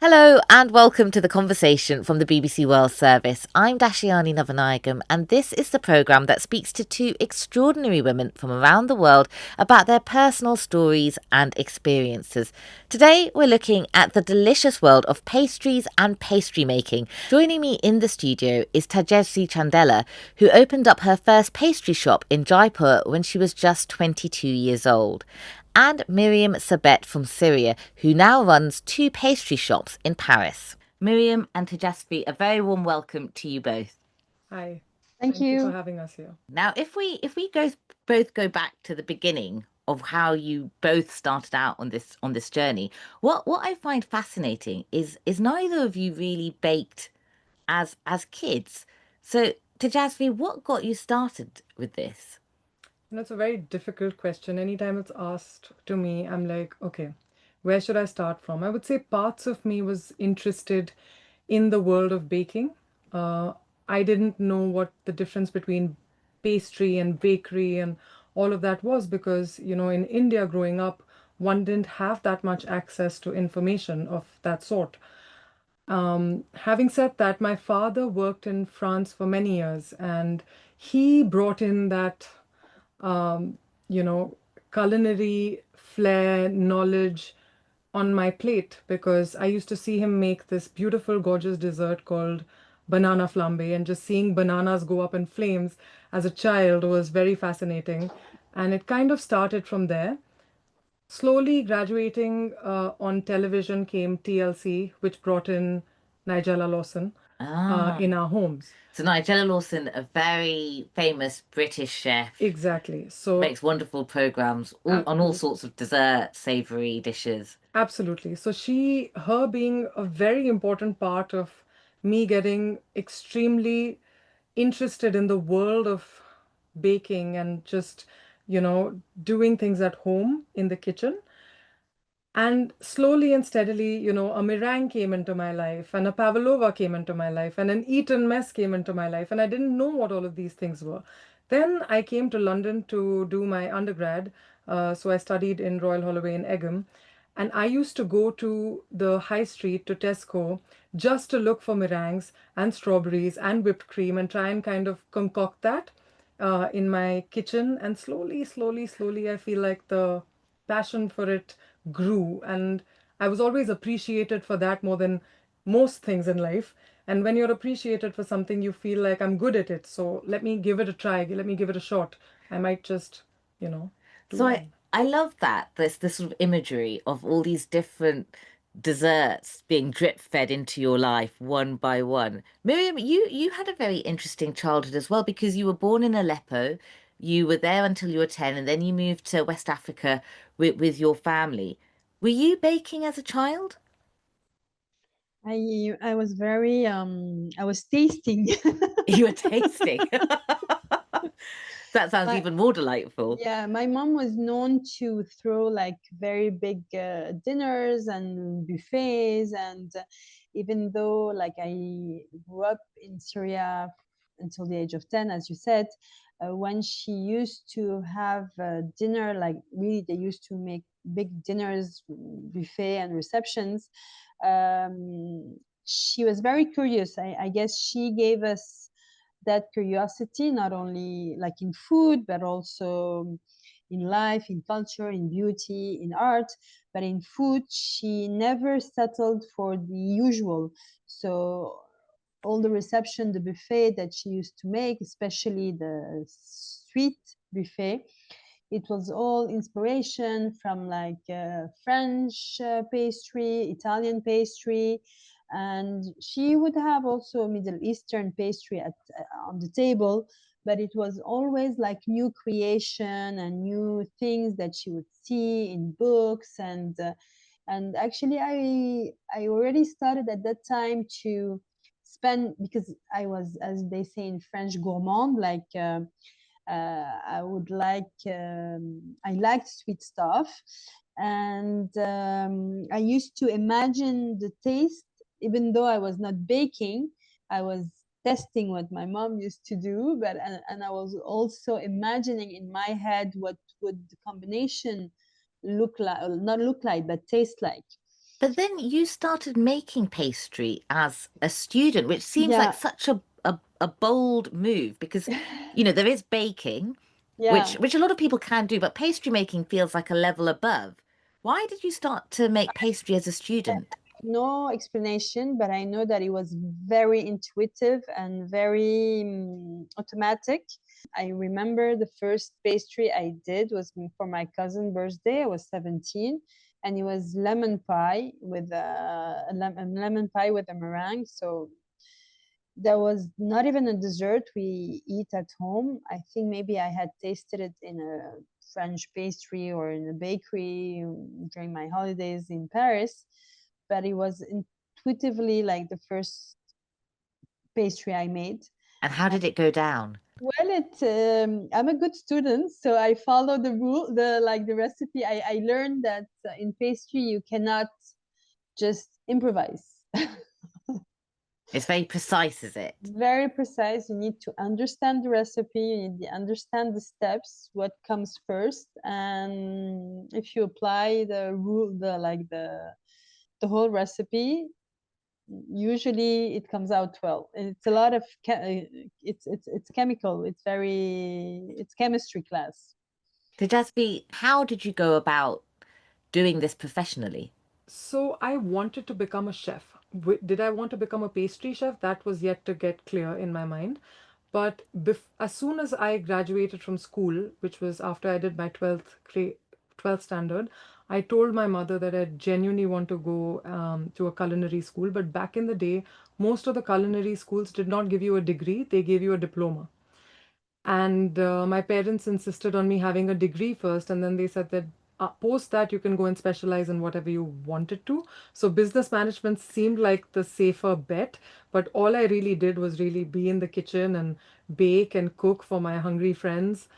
Hello and welcome to the conversation from the BBC World Service. I'm Datshiane Navanayagam, and this is the programme that speaks to two extraordinary women from around the world about their personal stories and experiences. Today we're looking at the delicious world of pastries and pastry making. Joining me in the studio is Tejasvi Chandela, who opened up her first pastry shop in Jaipur when she was just 22 years old, and Myriam Sabet from Syria, who now runs two pastry shops in Paris. Myriam and Tejasvi, a very warm welcome to you both. Hi, Thank thank you for you. having us here. Now, if we both go back to the beginning of how you both started out on this journey, what I find fascinating is neither of you really baked as kids. So, Tejasvi, what got you started with this? And it's a very difficult question. Anytime it's asked to me, I'm like, okay, where should I start from? I would say parts of me was interested in the world of baking. Uh, I didn't know what the difference between pastry and bakery and all of that was because, in India growing up, one didn't have that much access to information of that sort. Having said that, my father worked in France for many years and he brought in that, um, you know, culinary flair, knowledge on my plate because I used to see him make this beautiful, gorgeous dessert called banana flambe, and just seeing bananas go up in flames as a child was very fascinating. And it kind of started from there. Slowly graduating on television came TLC, which brought in Nigella Lawson Ah, in our homes. so Nigella Lawson, a very famous British chef, Exactly. So, makes wonderful programs on all absolutely. sorts of dessert, savory dishes. Absolutely. So her being a very important part of me getting extremely interested in the world of baking and just, doing things at home in the kitchen. And slowly and steadily, a meringue came into my life, and a pavlova came into my life, and an Eton mess came into my life, and I didn't know what all of these things were. Then I came to London to do my undergrad. So I studied in Royal Holloway in Egham, and I used to go to the high street to Tesco just to look for meringues and strawberries and whipped cream and try and kind of concoct that in my kitchen. And slowly, slowly, slowly, I feel like the passion for it grew, and I was always appreciated for that more than most things in life. And when you're appreciated for something, you feel like I'm good at it, so let me give it a try, let me give it a shot. I might just, you know do So well. I love that this sort of imagery of all these different desserts being drip fed into your life one by one. Miriam, you had a very interesting childhood as well because you were born in Aleppo. You were there until you were 10, and then you moved to West Africa with your family. Were you baking as a child? I was very I was tasting. You were tasting. That sounds my even more delightful. Yeah, my mom was known to throw like very big dinners and buffets, and even though like I grew up in Syria until the age of 10, as you said, when she used to have dinner, like really they used to make big dinners, buffet and receptions. She was very curious. I guess she gave us that curiosity, not only like in food, but also in life, in culture, in beauty, in art. But in food, she never settled for the usual. So all the reception, the buffet that she used to make, especially the sweet buffet, it was all inspiration from like French pastry, Italian pastry, and she would have also Middle Eastern pastry on the table. But it was always like new creation and new things that she would see in books, and actually I already started at that time to spend, because I was, as they say in French, gourmand, like I would like, I liked sweet stuff. And I used to imagine the taste, even though I was not baking, I was testing what my mom used to do, but and I was also imagining in my head what would the combination look like, not look like, but taste like. But then you started making pastry as a student, which seems like Yeah, such a bold move because, there is baking, which yeah. which a lot of people can do, but pastry making feels like a level above. Why did you start to make pastry as a student? No explanation, but I know that it was very intuitive and very automatic. I remember the first pastry I did was for my cousin's birthday. I was 17, and it was lemon pie with a lemon pie with a meringue. So there was not even a dessert we eat at home. I think maybe I had tasted it in a French pastry or in a bakery during my holidays in Paris, but it was intuitively like the first pastry I made. And how did it go down? Well, I'm a good student, so I follow the rule, the recipe. I learned that in pastry you cannot just improvise. It's very precise, is it? Very precise. You need to understand the recipe, you need to understand the steps, what comes first, and if you apply the rule, the whole recipe, usually it comes out well. It's a lot of it's chemical. It's chemistry class. Tejasvi, how did you go about doing this professionally? So I wanted to become a chef. Did I want to become a pastry chef? That was yet to get clear in my mind. But as soon as I graduated from school, which was after I did my 12th standard, I told my mother that I genuinely want to go to a culinary school. But back in the day, most of the culinary schools did not give you a degree, they gave you a diploma. And my parents insisted on me having a degree first, and then they said that post that you can go and specialize in whatever you wanted to. So business management seemed like the safer bet, but all I really did was really be in the kitchen and bake and cook for my hungry friends,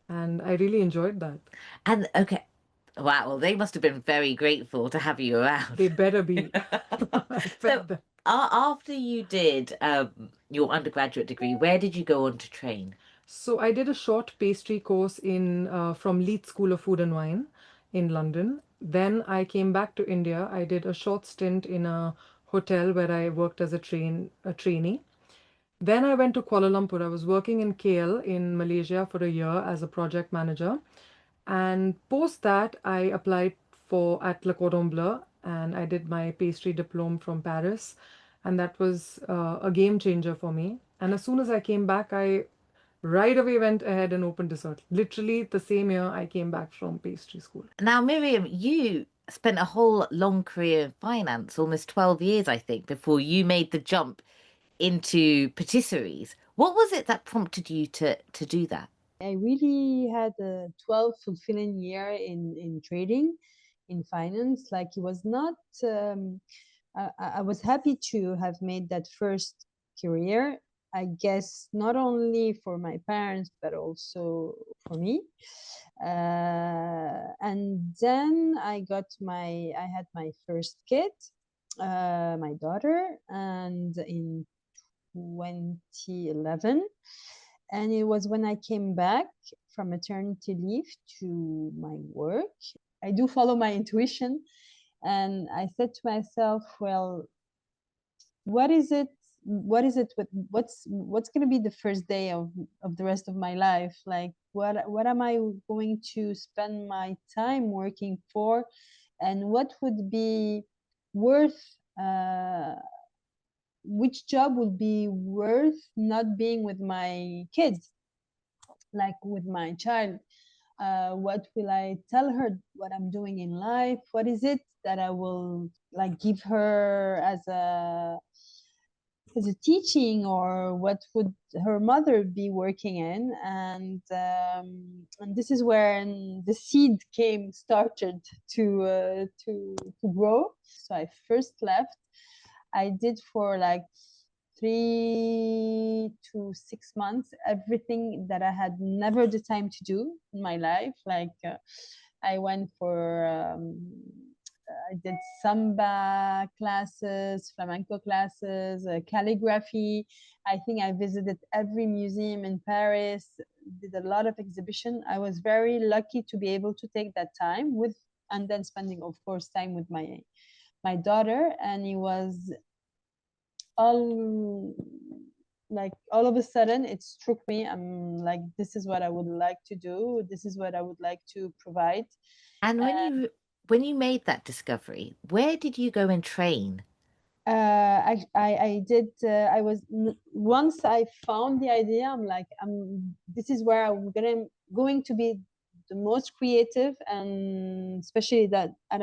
and I really enjoyed that. And okay, wow, well, they must have been very grateful to have you around. They better be. I So, bet that. after you did your undergraduate degree, where did you go on to train? So I did a short pastry course in from Leeds School of Food and Wine in London. Then I came back to India. I did a short stint in a hotel where I worked as a trainee. Then I went to Kuala Lumpur. I was working in KL in Malaysia for a year as a project manager. And post that, I applied for at Le Cordon Bleu and I did my pastry diploma from Paris. And that was a game changer for me. And as soon as I came back, I right away went ahead and opened dessert. Literally the same year I came back from pastry school. Now, Miriam, you spent a whole long career in finance, almost 12 years, I think, before you made the jump into patisseries. What was it that prompted you to do that? I really had a 12 fulfilling year in trading, in finance. Like it was not. I was happy to have made that first career. I guess not only for my parents but also for me. And then I had my first kid, my daughter, and in 2011. And it was when I came back from maternity leave to my work. I do follow my intuition. And I said to myself, well, what is it? What's going to be the first day of the rest of my life? Like, what am I going to spend my time working for? And what would be worth which job would be worth not being with my kids, like with my child? What will I tell her what I'm doing in life? What is it that I will like give her as a teaching, or what would her mother be working in? And this is where the seed came started to grow. So I first left. I did for like 3 to 6 months everything that I had never the time to do in my life. Like I went for I did samba classes, flamenco classes, calligraphy. I think I visited every museum in Paris, did a lot of exhibition. I was very lucky to be able to take that time with, and then spending, of course, time with my my daughter, and it was all like all of a sudden it struck me. I'm like, this is what I would like to do. This is what I would like to provide. And when you made that discovery, where did you go and train? I did. Once I found the idea, I'm like, this is where I'm going to be the most creative, and especially that, and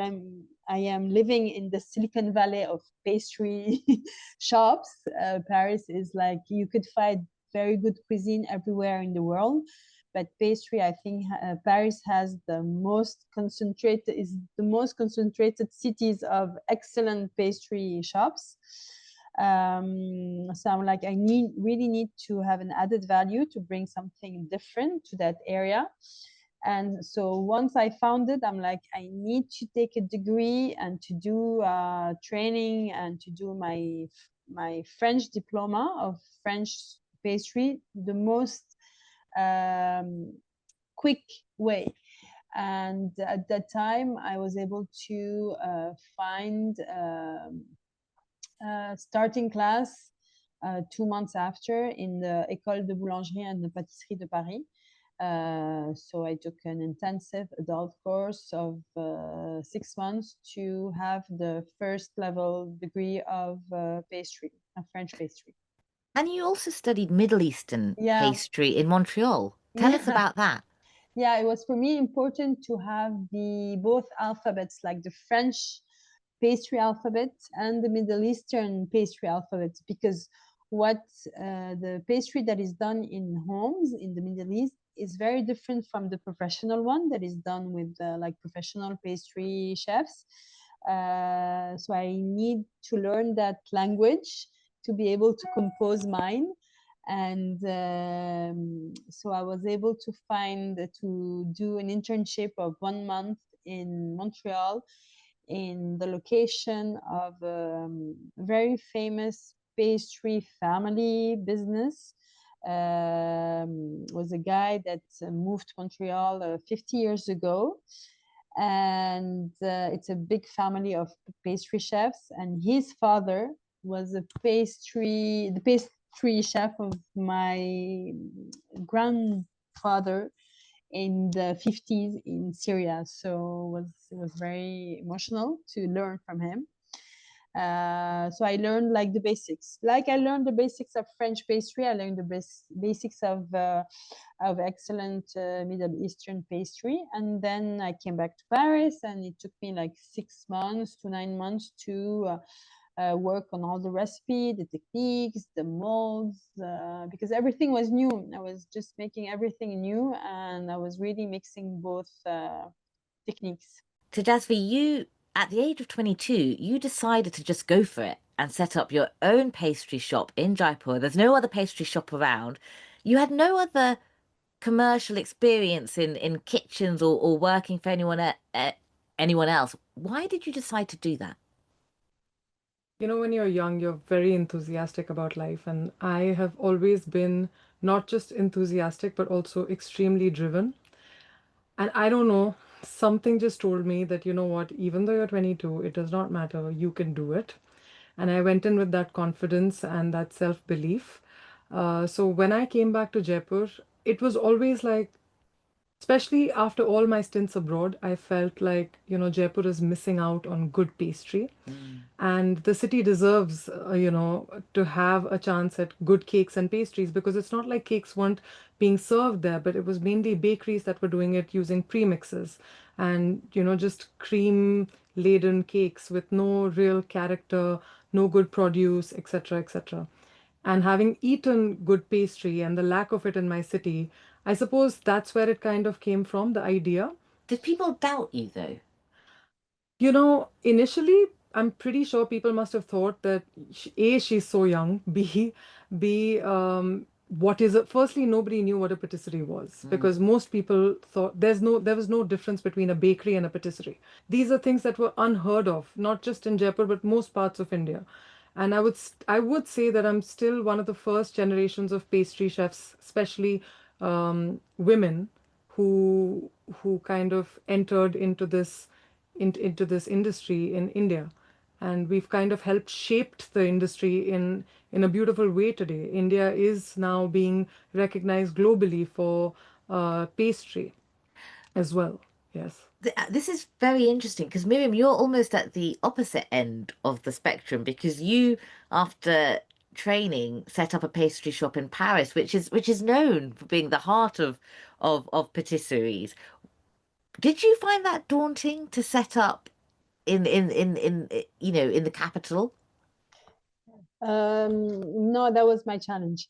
I am living in the Silicon Valley of pastry shops. Paris is like, you could find very good cuisine everywhere in the world, but pastry, I think Paris has the most concentrated cities of excellent pastry shops. So I'm like, really need to have an added value to bring something different to that area. And so once I found it, I'm like, I need to take a degree and to do training and to do my French diploma of French pastry, the most um, quick way. And at that time, I was able to find a starting class 2 months after in the École de Boulangerie and de Pâtisserie de Paris. So I took an intensive adult course of 6 months to have the first level degree of pastry, of French pastry. And you also studied Middle Eastern Yeah, pastry in Montreal. Tell us yeah. about that. Yeah, it was for me important to have the both alphabets, like the French pastry alphabet and the Middle Eastern pastry alphabet, because what the pastry that is done in homes in the Middle East is very different from the professional one that is done with like professional pastry chefs. So I need to learn that language to be able to compose mine. And so I was able to do an internship of 1 month in Montreal in the location of a very famous pastry family business. Was a guy that moved to Montreal 50 years ago, and it's a big family of pastry chefs. And his father was the pastry chef of my grandfather in the 50s in Syria. So it was very emotional to learn from him. So I learned like the basics. Like I learned the basics of French pastry. I learned the basics of excellent Middle Eastern pastry, and then I came back to Paris, and it took me like 6 months to 9 months to work on all the recipe, the techniques, the molds, because everything was new. I was just making everything new, and I was really mixing both techniques. Tejasvi, you, at the age of 22, you decided to just go for it and set up your own pastry shop in Jaipur. There's no other pastry shop around. You had no other commercial experience in kitchens or working for anyone else. Why did you decide to do that? You know, when you're young, you're very enthusiastic about life, and I have always been not just enthusiastic, but also extremely driven. And I don't know, something just told me that, you know what, even though you're 22, it does not matter, you can do it. And I went in with that confidence and that self-belief. So when I came back to Jaipur, it was always like, especially after all my stints abroad, I felt like, you know, Jaipur is missing out on good pastry. Mm. And the city deserves, to have a chance at good cakes and pastries, because it's not like cakes weren't being served there, but it was mainly bakeries that were doing it using premixes and, you know, just cream laden cakes with no real character, no good produce, etc., etc. And having eaten good pastry and the lack of it in my city, I suppose that's where it kind of came from, the idea. Did people doubt you though? You know, initially, I'm pretty sure people must have thought that A, she's so young, what is it? Firstly, nobody knew what a patisserie was, Mm. because most people thought there was no difference between a bakery and a patisserie. These are things that were unheard of, not just in Jaipur, but most parts of India. And I would say that I'm still one of the first generations of pastry chefs, especially women, who kind of entered into this industry in India. and we've kind of helped shaped the industry in a beautiful way today. India is now being recognized globally for pastry as well. Yes. This is very interesting because Miriam, you're almost at the opposite end of the spectrum because you, after training, set up a pastry shop in Paris, which is known for being the heart of patisseries. Did you find that daunting to set up in in the capital? No, that was my challenge.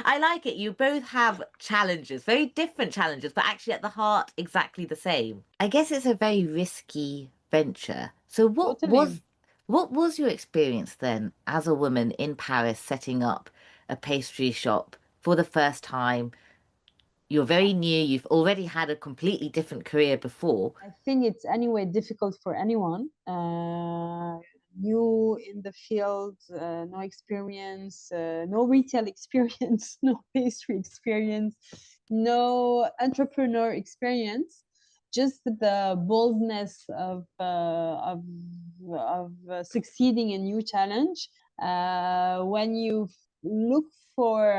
I like it. You both have challenges, very different challenges, but actually at the heart exactly the same. I guess it's a very risky venture. So Totally. what was your experience then as a woman in Paris setting up a pastry shop for the first time? You're very new, you've already had a completely different career before. I think it's anyway difficult for anyone new in the field, no experience, no retail experience, no pastry experience, no entrepreneur experience. Just the boldness of succeeding a new challenge. When you look for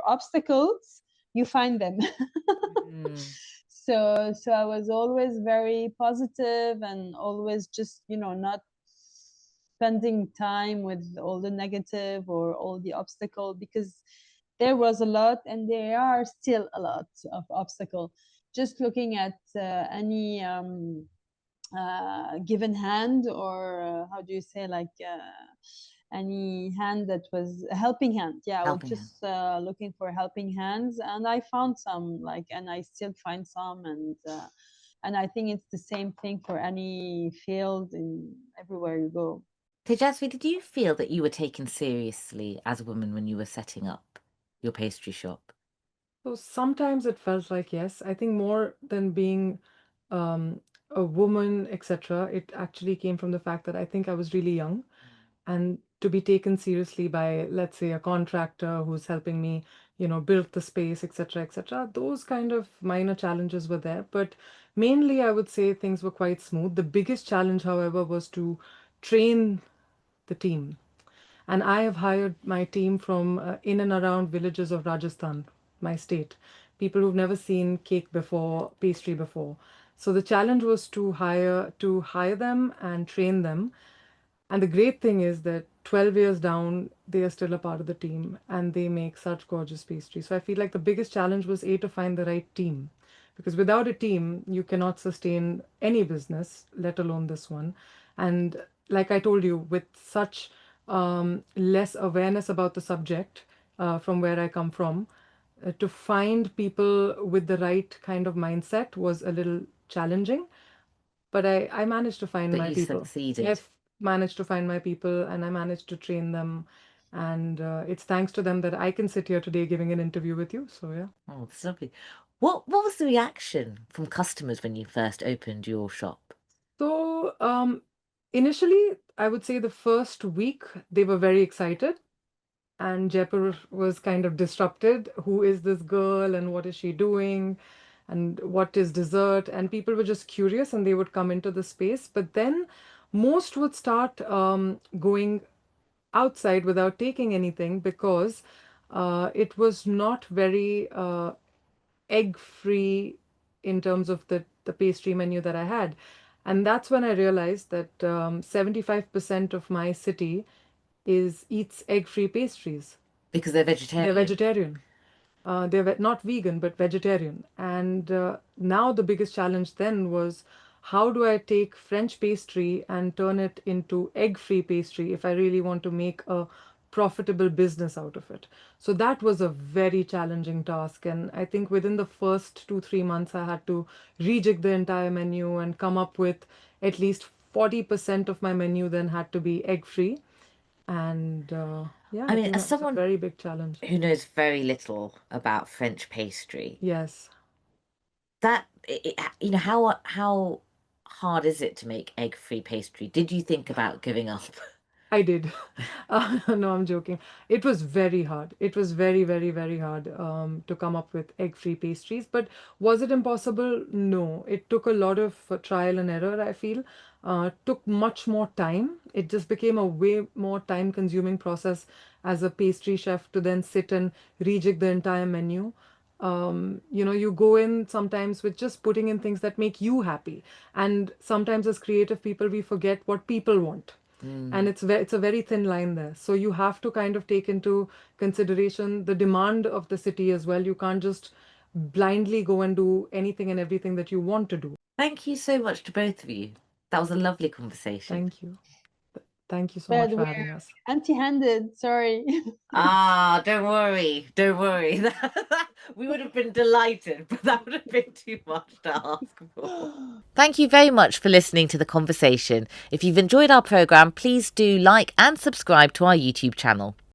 obstacles, you find them. Mm, So I was always very positive and always just not spending time with all the negative or all the obstacle, because there was a lot and there are still a lot of obstacle. Just looking at any given hand, or how do you say, like any hand that was a helping hand. Yeah, I was helping hand. just looking for helping hands, and I found some, like, and I still find some, and I think it's the same thing for any field in everywhere you go. Tejasvi, did you feel that you were taken seriously as a woman when you were setting up your pastry shop? So sometimes it felt like yes. I think more than being um, a woman, etc., it actually came from the fact that I think I was really young, and to be taken seriously by, let's say, a contractor who's helping me, build the space, etc., etc. Those kind of minor challenges were there, but mainly I would say things were quite smooth. The biggest challenge, however, was to train the team. And I have hired my team from in and around villages of Rajasthan, my state, people who've never seen cake before, pastry before. So the challenge was to hire them and train them. And the great thing is that 12 years down, they are still a part of the team and they make such gorgeous pastries. So I feel like the biggest challenge was A, to find the right team. Because without a team, you cannot sustain any business, let alone this one. And like I told you, with such less awareness about the subject from where I come from, to find people with the right kind of mindset was a little challenging, but I managed to find But my you people. succeeded. I've managed to find my people and I managed to train them. And it's thanks to them that I can sit here today giving an interview with you. So, yeah. Oh, that's lovely. What was the reaction from customers when you first opened your shop? So, initially, I would say the first week they were very excited, and Jaipur was kind of disrupted. Who is this girl and what is she doing? And what is dessert? And people were just curious and they would come into the space. But then most would start going outside without taking anything because it was not very egg free in terms of the pastry menu that I had. And that's when I realized that 75% of my city is eats egg free pastries. Because they're They're vegetarian. vegetarian. They're not vegan, but vegetarian. And now the biggest challenge then was, how do I take French pastry and turn it into egg-free pastry if I really want to make a profitable business out of it? So that was a very challenging task. And I think within the first 2, 3 months, I had to rejig the entire menu and come up with at least 40% of my menu then had to be egg-free. And yeah, I I mean, think as that was a someone very big challenge. who knows very little about French pastry, Yes. how hard is it to make egg-free pastry? Did you think about giving up? I did. No, I'm joking. It was very hard. It was very, very, very hard to come up with egg-free pastries. But was it impossible? No. It took a lot of trial and error, I feel. Took much more time. It just became a way more time-consuming process as a pastry chef to then sit and rejig the entire menu. You go in sometimes with just putting in things that make you happy. And sometimes as creative people, we forget what people want. And it's a very thin line there. So you have to kind of take into consideration the demand of the city as well. You can't just blindly go and do anything and everything that you want to do. Thank you so much to both of you. That was a lovely conversation. Thank you. Thank you so But much for we're having us. empty-handed. Sorry. Don't worry, don't worry. We would have been delighted, but that would have been too much to ask for. Thank you very much for listening to the conversation. If you've enjoyed our programme, please do like and subscribe to our YouTube channel.